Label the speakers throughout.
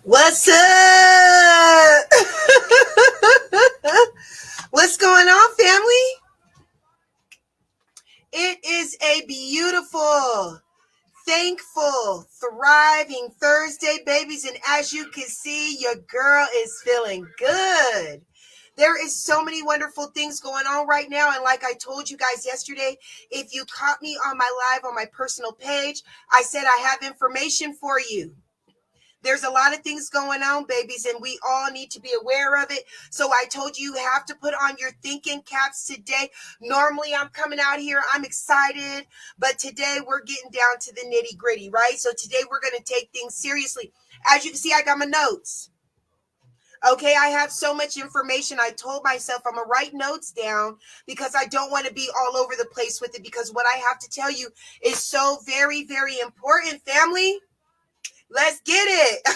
Speaker 1: What's up? What's going on, family? It is a beautiful, thankful, thriving Thursday, babies. And as you can see, your girl is feeling good. There is so many wonderful things going on right now. And like I told you guys yesterday, if you caught me on my live on my personal page, I said I have information for you. There's a lot of things going on, babies, and we all need to be aware of it. So I told you have to put on your thinking caps today. Normally I'm coming out here, I'm excited, but today we're getting down to the nitty gritty, right? So today we're going to take things seriously. As you can see, I got my notes. Okay, I have so much information. I told myself I'm going to write notes down because I don't want to be all over the place with it, because what I have to tell you is so very, very important, family. Let's get it.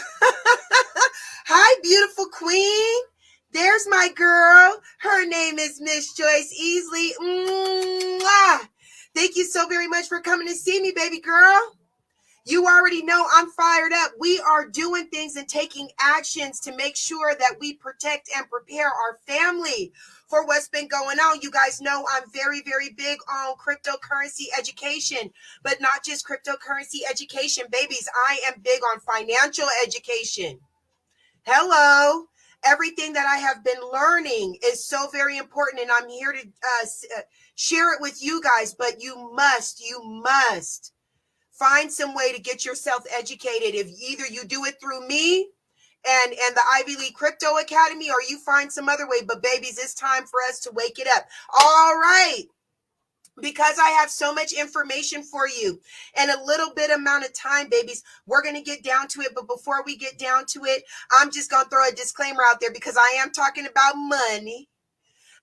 Speaker 1: Hi, beautiful queen. There's my girl. Her name is Miss Joyce Easley. Mwah. Thank you so very much for coming to see me, baby girl. You already know I'm fired up. We are doing things and taking actions to make sure that we protect and prepare our family for what's been going on. You guys know I'm very, very big on cryptocurrency education, but not just cryptocurrency education, babies. I am big on financial education. Hello. Everything that I have been learning is so very important, and I'm here to share it with you guys, but you must find some way to get yourself educated. If either you do it through me and the Ivy League Crypto Academy, or you find some other way. But babies, it's time for us to wake it up. All right. Because I have so much information for you and a little bit amount of time, babies, we're going to get down to it. But before we get down to it, I'm just going to throw a disclaimer out there, because I am talking about money.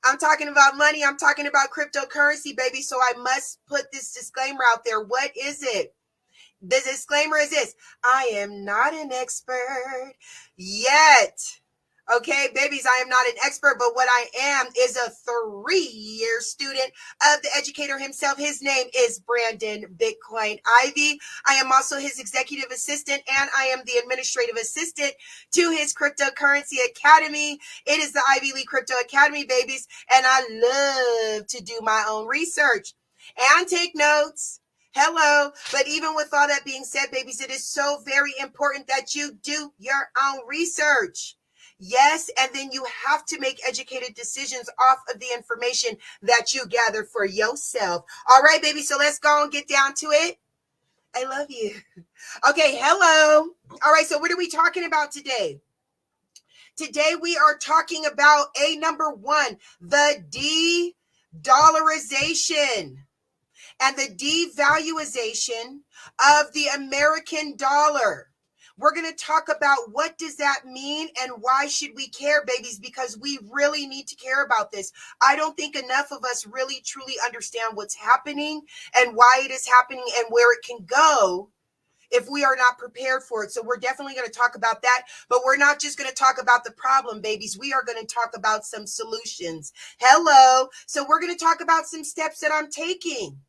Speaker 1: I'm talking about money. I'm talking about cryptocurrency, baby. So I must put this disclaimer out there. What is it? The disclaimer is this: I am not an expert yet. Okay, babies, I am not an expert, but what I am is a 3-year student of the educator himself. His name is Brandon Bitcoin Ivy. I am also his executive assistant, and I am the administrative assistant to his cryptocurrency academy. It is the Ivy League Crypto Academy, babies, and I love to do my own research and take notes. Hello. But even with all that being said, babies, it is so very important that you do your own research. Yes, and then you have to make educated decisions off of the information that you gather for yourself. All right, baby, so let's go and get down to it. I love you. Okay, hello. All right, so what are we talking about today? Today we are talking about number 1, the de-dollarization and the devaluation of the American dollar. We're going to talk about what does that mean and why should we care, babies, because we really need to care about this. I don't think enough of us really truly understand what's happening and why it is happening and where it can go if we are not prepared for it. So we're definitely going to talk about that, but we're not just going to talk about the problem, babies. We are going to talk about some solutions. Hello. So we're going to talk about some steps that I'm taking.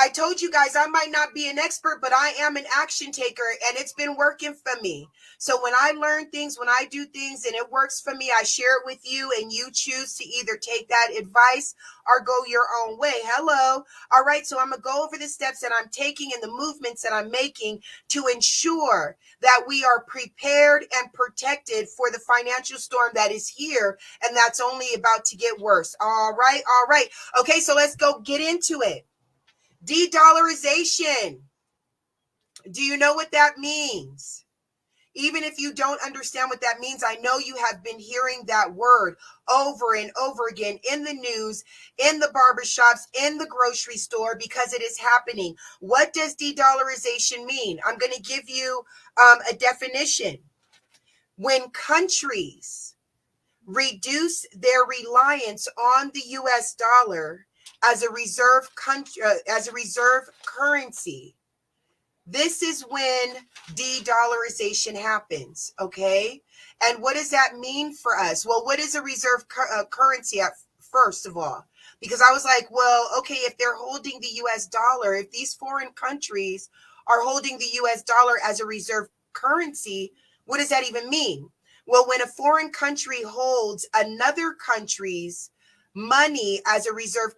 Speaker 1: I told you guys I might not be an expert, but I am an action taker, and it's been working for me. So when I learn things, when I do things and it works for me, I share it with you, and you choose to either take that advice or go your own way. Hello. All right. So I'm going to go over the steps that I'm taking and the movements that I'm making to ensure that we are prepared and protected for the financial storm that is here, and that's only about to get worse. All right. All right. Okay. So let's go get into it. De-dollarization. Do you know what that means? Even if you don't understand what that means, I know you have been hearing that word over and over again in the news, in the barbershops, in the grocery store, because it is happening. What does de-dollarization mean? I'm going to give you a definition. When countries reduce their reliance on the U.S. dollar as a reserve country, as a reserve currency, this is when de-dollarization happens. Okay, and what does that mean for us? Well, what is a reserve currency at first of all? Because I was like, well, okay, if they're holding the U.S. dollar, if these foreign countries are holding the U.S. dollar as a reserve currency, What does that even mean? Well, when a foreign country holds another country's money as a reserve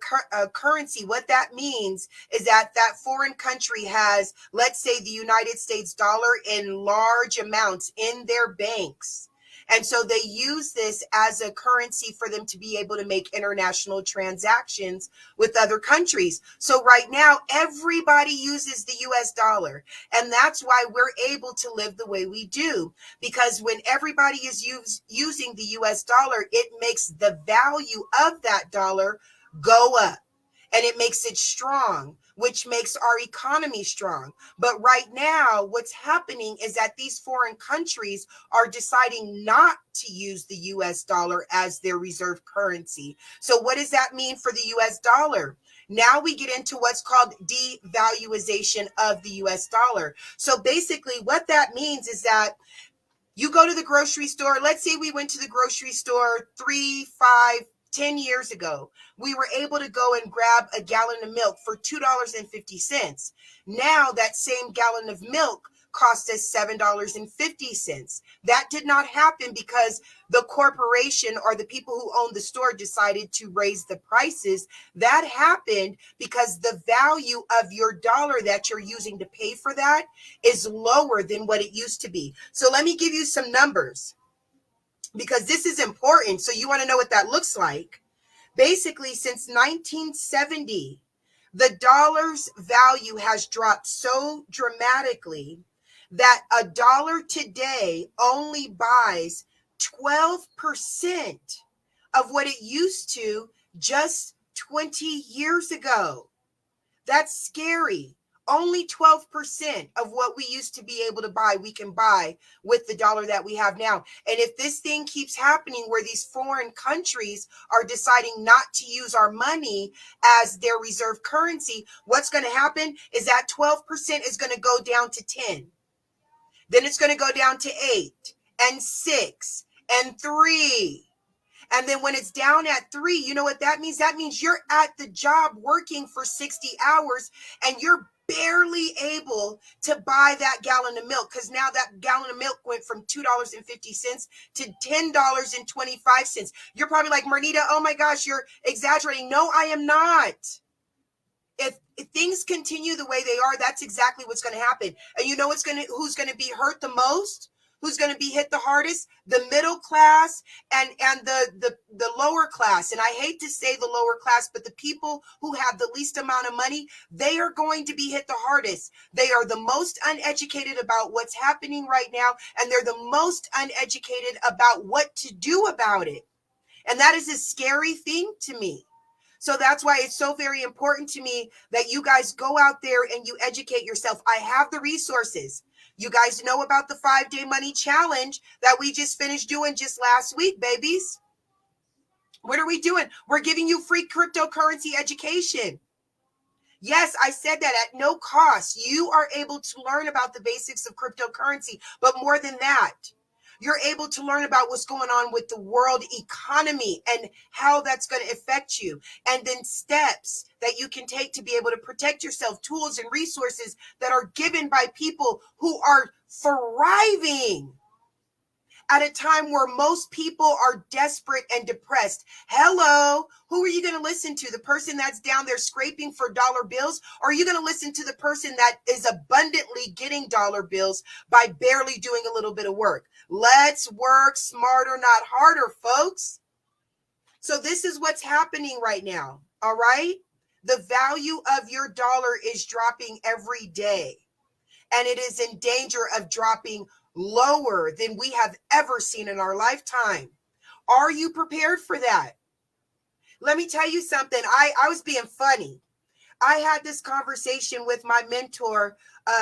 Speaker 1: currency, what that means is that that foreign country has, let's say, the United States dollar in large amounts in their banks. And so they use this as a currency for them to be able to make international transactions with other countries. So right now, everybody uses the US dollar. And that's why we're able to live the way we do. Because when everybody is using the US dollar, it makes the value of that dollar go up. And it makes it strong, which makes our economy strong. But right now, what's happening is that these foreign countries are deciding not to use the US dollar as their reserve currency. So what does that mean for the US dollar? Now we get into what's called devaluation of the US dollar. So basically what that means is that you go to the grocery store. Let's say we went to the grocery store 3, 5, 10 years ago. We were able to go and grab a gallon of milk for $2.50. Now that same gallon of milk cost us $7.50. That did not happen because the corporation or the people who owned the store decided to raise the prices. That happened because the value of your dollar that you're using to pay for that is lower than what it used to be. So let me give you some numbers, because this is important. So you want to know what that looks like. Basically, since 1970, the dollar's value has dropped so dramatically that a dollar today only buys 12% of what it used to just 20 years ago. That's scary. Only 12% of what we used to be able to buy, we can buy with the dollar that we have now. And if this thing keeps happening where these foreign countries are deciding not to use our money as their reserve currency, what's going to happen is that 12% is going to go down to 10. Then it's going to go down to 8 and 6 and 3. And then when it's down at 3, you know what that means? That means you're at the job working for 60 hours and you're barely able to buy that gallon of milk, because now that gallon of milk went from $2.50 to $10.25. You're probably like, Marnita, oh my gosh, you're exaggerating. No, I am not. If things continue the way they are, that's exactly what's going to happen. And you know who's going to be hurt the most? Who's going to be hit the hardest? The middle class and the lower class. And I hate to say the lower class, but the people who have the least amount of money, they are going to be hit the hardest. They are the most uneducated about what's happening right now, and they're the most uneducated about what to do about it. And that is a scary thing to me. So that's why it's so very important to me that you guys go out there and you educate yourself. I have the resources. You guys know about the 5-day money challenge that we just finished doing just last week, babies. What are we doing? We're giving you free cryptocurrency education. Yes, I said that at no cost. You are able to learn about the basics of cryptocurrency, but more than that, you're able to learn about what's going on with the world economy and how that's going to affect you. And then steps that you can take to be able to protect yourself, tools and resources that are given by people who are thriving at a time where most people are desperate and depressed. Hello, who are you going to listen to? The person that's down there scraping for dollar bills? Or are you going to listen to the person that is abundantly getting dollar bills by barely doing a little bit of work? Let's work smarter, not harder, folks. So this is what's happening right now, all right? The value of your dollar is dropping every day, and it is in danger of dropping lower than we have ever seen in our lifetime. Are you prepared for that? Let me tell you something. I was being funny. I had this conversation with my mentor,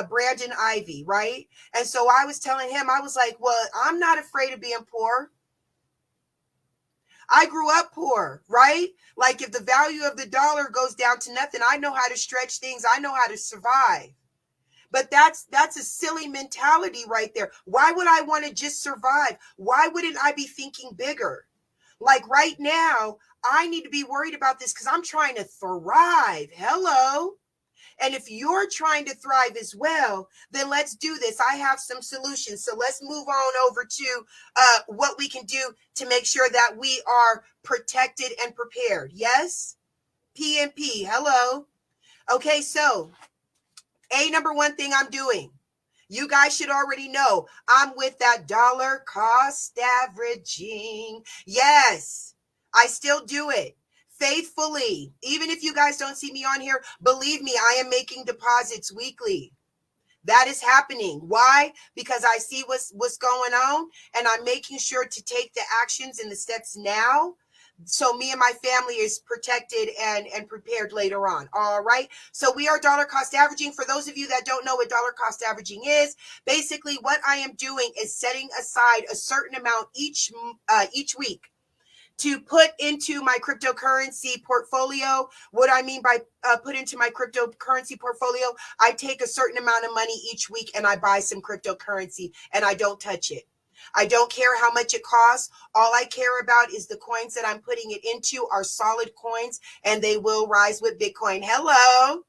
Speaker 1: Brandon Ivy, right? And so I was telling him, I was like, well, I'm not afraid of being poor. I grew up poor, right? Like if the value of the dollar goes down to nothing, I know how to stretch things. I know how to survive. But that's a silly mentality right there. Why would I want to just survive? Why wouldn't I be thinking bigger? Like right now, I need to be worried about this because I'm trying to thrive. Hello. And if you're trying to thrive as well, then let's do this. I have some solutions. So let's move on over to what we can do to make sure that we are protected and prepared. Yes? PMP, hello. Okay, so number one thing I'm doing. You guys should already know I'm with that dollar cost averaging. Yes, I still do it faithfully. Even if you guys don't see me on here, believe me, I am making deposits weekly. That is happening. Why? Because I see what's going on, and I'm making sure to take the actions and the steps now, so me and my family is protected and prepared later on. All right. So we are dollar cost averaging. For those of you that don't know what dollar cost averaging is, basically what I am doing is setting aside a certain amount each week to put into my cryptocurrency portfolio. What I mean by put into my cryptocurrency portfolio, I take a certain amount of money each week and I buy some cryptocurrency and I don't touch it. I don't care how much it costs. All I care about is the coins that I'm putting it into are solid coins, and they will rise with Bitcoin. Hello.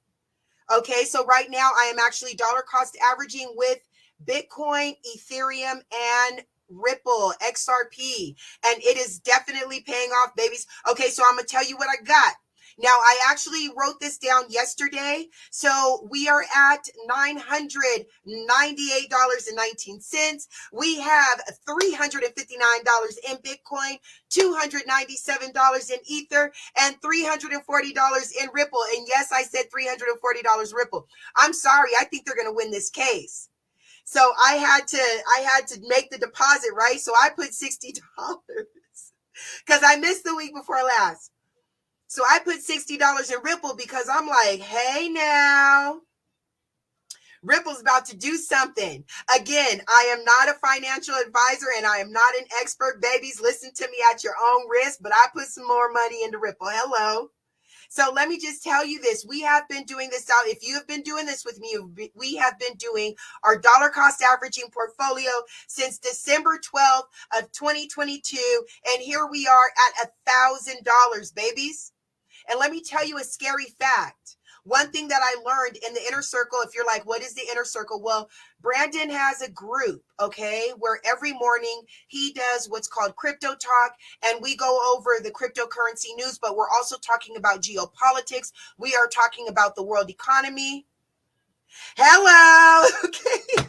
Speaker 1: Okay, so right now I am actually dollar cost averaging with Bitcoin, Ethereum, and Ripple, XRP, and it is definitely paying off, babies. Okay, so I'm going to tell you what I got. Now, I actually wrote this down yesterday. So we are at $998.19. We have $359 in Bitcoin, $297 in Ether, and $340 in Ripple. And yes, I said $340 Ripple. I'm sorry. I think they're going to win this case. So I had to make the deposit, right? So I put $60 because I missed the week before last. So I put $60 in Ripple because I'm like, hey now, Ripple's about to do something. Again, I am not a financial advisor and I am not an expert, babies. Listen to me at your own risk, but I put some more money into Ripple. Hello. So let me just tell you this. We have been doing this out. If you have been doing this with me, we have been doing our dollar cost averaging portfolio since December 12th of 2022. And here we are at $1,000, babies. And let me tell you a scary fact. One thing that I learned in the inner circle, if you're like, what is the inner circle? Well, Brandon has a group, okay, where every morning he does what's called crypto talk, and we go over the cryptocurrency news, but we're also talking about geopolitics. We are talking about the world economy. Hello. Okay.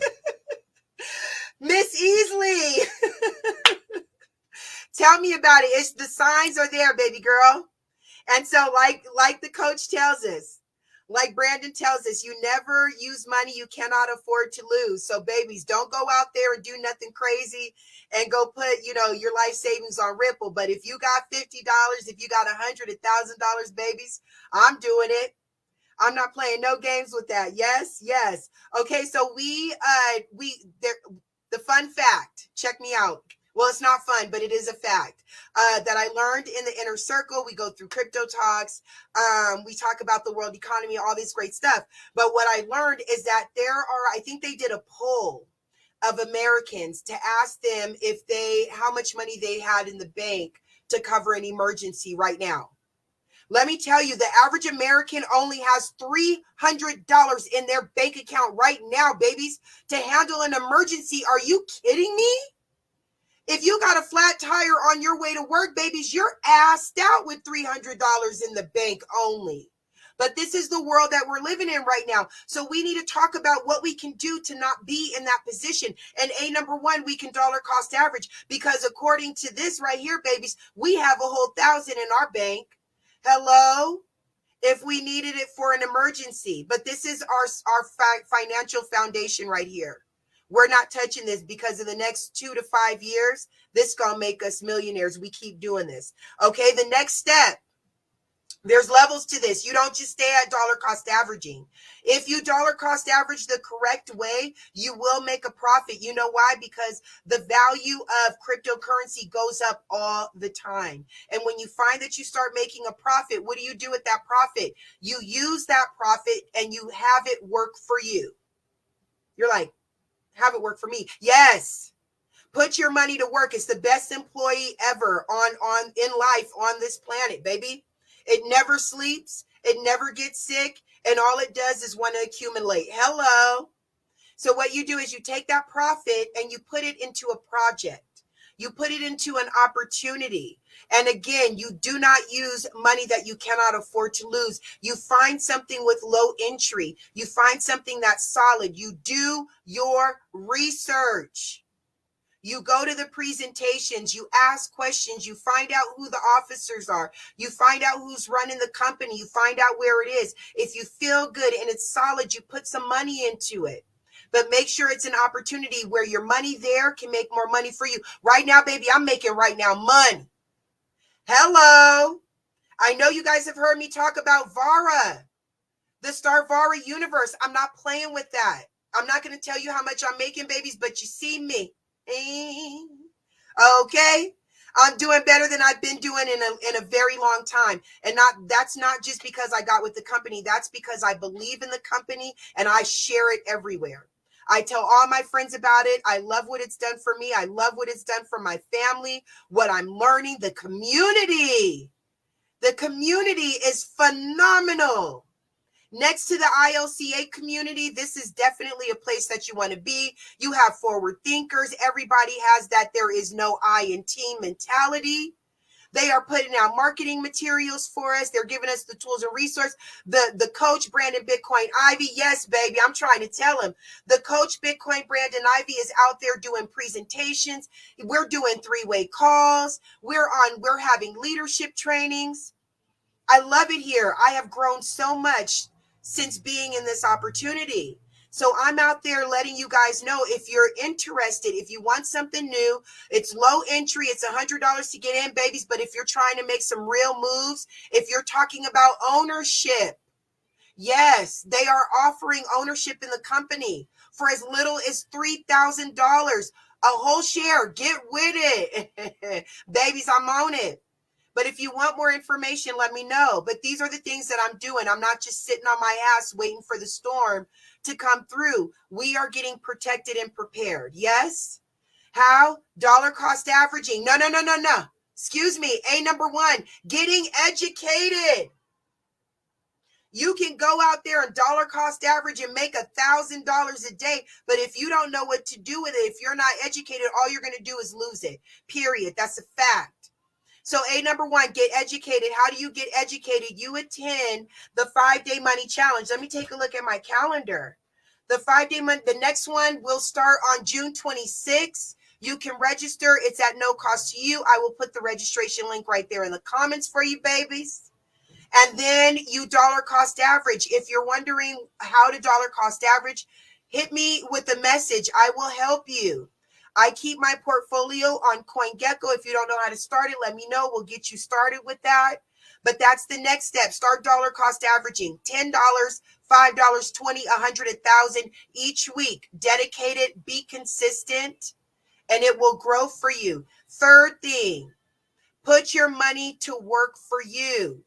Speaker 1: Miss Easley. Tell me about it. The signs are there, baby girl. And so like the coach tells us, like Brandon tells us, you never use money you cannot afford to lose. So babies, don't go out there and do nothing crazy and go put, your life savings on Ripple. But if you got $50, if you got $100,000, babies, I'm doing it. I'm not playing no games with that. Yes. Okay. So the fun fact, check me out. Well, it's not fun, but it is a fact that I learned in the inner circle. We go through crypto talks. We talk about the world economy, all this great stuff. But what I learned is that I think they did a poll of Americans to ask them how much money they had in the bank to cover an emergency right now. Let me tell you, the average American only has $300 in their bank account right now, babies, to handle an emergency. Are you kidding me? If you got a flat tire on your way to work, babies, you're assed out with $300 in the bank only. But this is the world that we're living in right now. So we need to talk about what we can do to not be in that position. And number one, we can dollar cost average, because according to this right here, babies, we have a whole $1,000 in our bank. Hello? If we needed it for an emergency. But this is our financial foundation right here. We're not touching this, because in the next 2 to 5 years, this is going to make us millionaires. We keep doing this. Okay, the next step, there's levels to this. You don't just stay at dollar cost averaging. If you dollar cost average the correct way, you will make a profit. You know why? Because the value of cryptocurrency goes up all the time. And when you find that you start making a profit, what do you do with that profit? You use that profit and you have it work for you. You're like, have it work for me. Yes. Put your money to work. It's the best employee ever in life on this planet, baby. It never sleeps It never gets sick, and all it does is want to accumulate. Hello. So what you do is you take that profit and you put it into a project. You put it into an opportunity. And again, you do not use money that you cannot afford to lose. You find something with low entry. You find something that's solid. You do your research. You go to the presentations, you ask questions, you find out who the officers are, you find out who's running the company, you find out where it is. If you feel good and it's solid, you put some money into it. But make sure it's an opportunity where your money there can make more money for you. Right now, baby, I'm making right now money. Hello. I know you guys have heard me talk about Vara, the Star Vara universe. I'm not playing with that. I'm not going to tell you how much I'm making, babies, but you see me. Okay. I'm doing better than I've been doing in a very long time. And that's not just because I got with the company. That's because I believe in the company and I share it everywhere. I tell all my friends about it. I love what it's done for me. I love what it's done for my family, what I'm learning, the community. The community is phenomenal. Next to the ILCA community, this is definitely a place that you want to be. You have forward thinkers. Everybody has that there is no I in team mentality. They are putting out marketing materials for us. They're giving us the tools and resources. The coach, Brandon Bitcoin Ivy, yes, baby, I'm trying to tell him. The coach, Bitcoin Brandon Ivy, is out there doing presentations. We're doing three-way calls. We're having leadership trainings. I love it here. I have grown so much since being in this opportunity. So I'm out there letting you guys know, if you're interested, if you want something new, it's low entry, it's $100 to get in, babies. But if you're trying to make some real moves, if you're talking about ownership, yes, they are offering ownership in the company for as little as $3,000, a whole share. Get with it. Babies, I'm on it. But if you want more information, let me know. But these are the things that I'm doing. I'm not just sitting on my ass waiting for the storm to come through. We are getting protected and prepared. Yes? How? Dollar cost averaging. No. Excuse me. Number 1, getting educated. You can go out there and dollar cost average and make $1,000 a day. But if you don't know what to do with it, if you're not educated, all you're going to do is lose it. Period. That's a fact. So number 1, get educated. How do you get educated? You attend the 5-day money challenge. Let me take a look at my calendar. The 5-day money, the next one will start on June 26th. You can register. It's at no cost to you. I will put the registration link right there in the comments for you, babies. And then you dollar cost average. If you're wondering how to dollar cost average, hit me with a message. I will help you. I keep my portfolio on CoinGecko. If you don't know how to start it, let me know. We'll get you started with that. But that's the next step. Start dollar cost averaging. $10, $5, $20, $100, $1,000 each week. Dedicate it. Be consistent. And it will grow for you. Third thing, put your money to work for you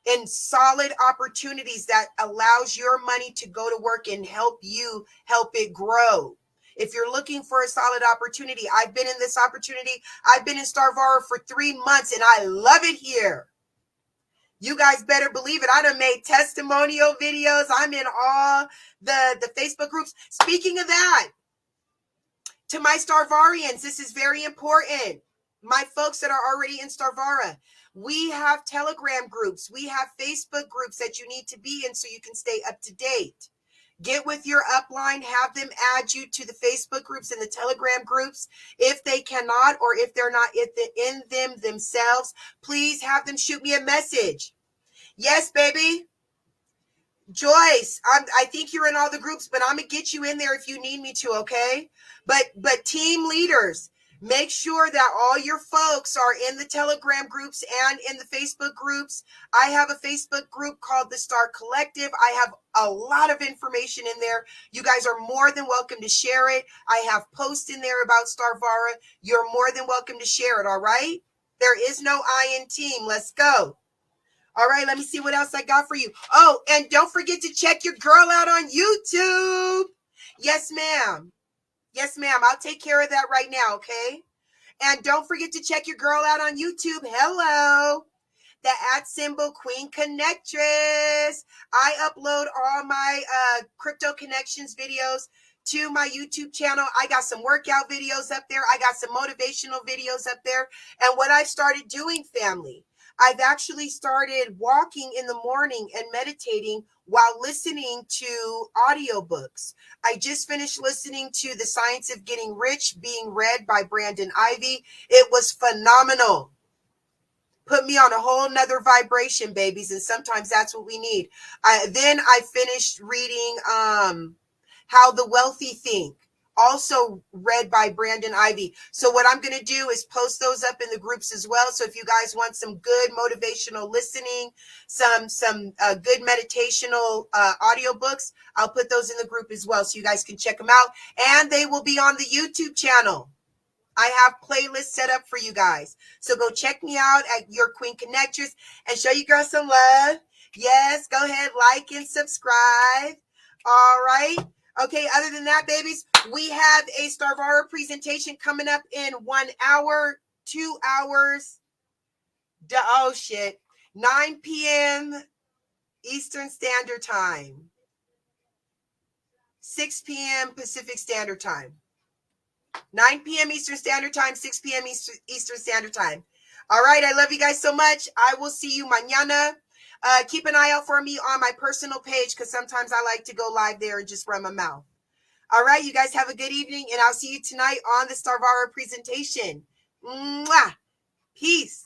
Speaker 1: in solid opportunities that allows your money to go to work and help you help it grow. If you're looking for a solid opportunity, I've been in this opportunity. I've been in Star Vara for 3 months and I love it here. You guys better believe it. I done made testimonial videos. I'm in all the Facebook groups. Speaking of that, to my Starvarians, this is very important. My folks that are already in Star Vara, we have Telegram groups. We have Facebook groups that you need to be in so you can stay up to date. Get with your upline, have them add you to the Facebook groups and the Telegram groups. If they cannot, or if they're not in them themselves, please have them shoot me a message. Yes, baby. Joyce, I think you're in all the groups, but I'm going to get you in there if you need me to, okay? But team leaders, make sure that all your folks are in the Telegram groups and in the Facebook groups. I have a Facebook group called the Star Collective. I have a lot of information in there. You guys are more than welcome to share it. I have posts in there about Star Vara. You're more than welcome to share it, all right? There is no I in team. Let's go. All right, let me see what else I got for you. Oh, and don't forget to check your girl out on YouTube. Yes, ma'am. Yes, ma'am. I'll take care of that right now, okay? And don't forget to check your girl out on YouTube. Hello. the @ Queen Connectress. I upload all my crypto connections videos to my YouTube channel. I got some workout videos up there. I got some motivational videos up there. And what I've started doing, family, I've actually started walking in the morning and meditating while listening to audiobooks. I just finished listening to The Science of Getting Rich being read by Brandon Ivy. It was phenomenal. Put me on a whole nother vibration, babies. And sometimes that's what we need. Then I finished reading How the Wealthy Think, also read by Brandon Ivy. So what I'm going to do is post those up in the groups as well. So if you guys want some good motivational listening, some good meditational audiobooks, I'll put those in the group as well so you guys can check them out. And they will be on the YouTube channel. I have playlists set up for you guys. So go check me out at Your Queen Connectress and show you girls some love. Yes, go ahead, like and subscribe. All right. Okay, other than that, babies, we have a Starvara presentation coming up in 1 hour, 2 hours. Oh, shit. 9 p.m. Eastern Standard Time. 6 p.m. Pacific Standard Time. 9 p.m. Eastern Standard Time, 6 p.m. Eastern Standard Time. All right, I love you guys so much. I will see you mañana. Keep an eye out for me on my personal page because sometimes I like to go live there and just run my mouth. All right, you guys have a good evening, and I'll see you tonight on the Starvara presentation. Mwah! Peace.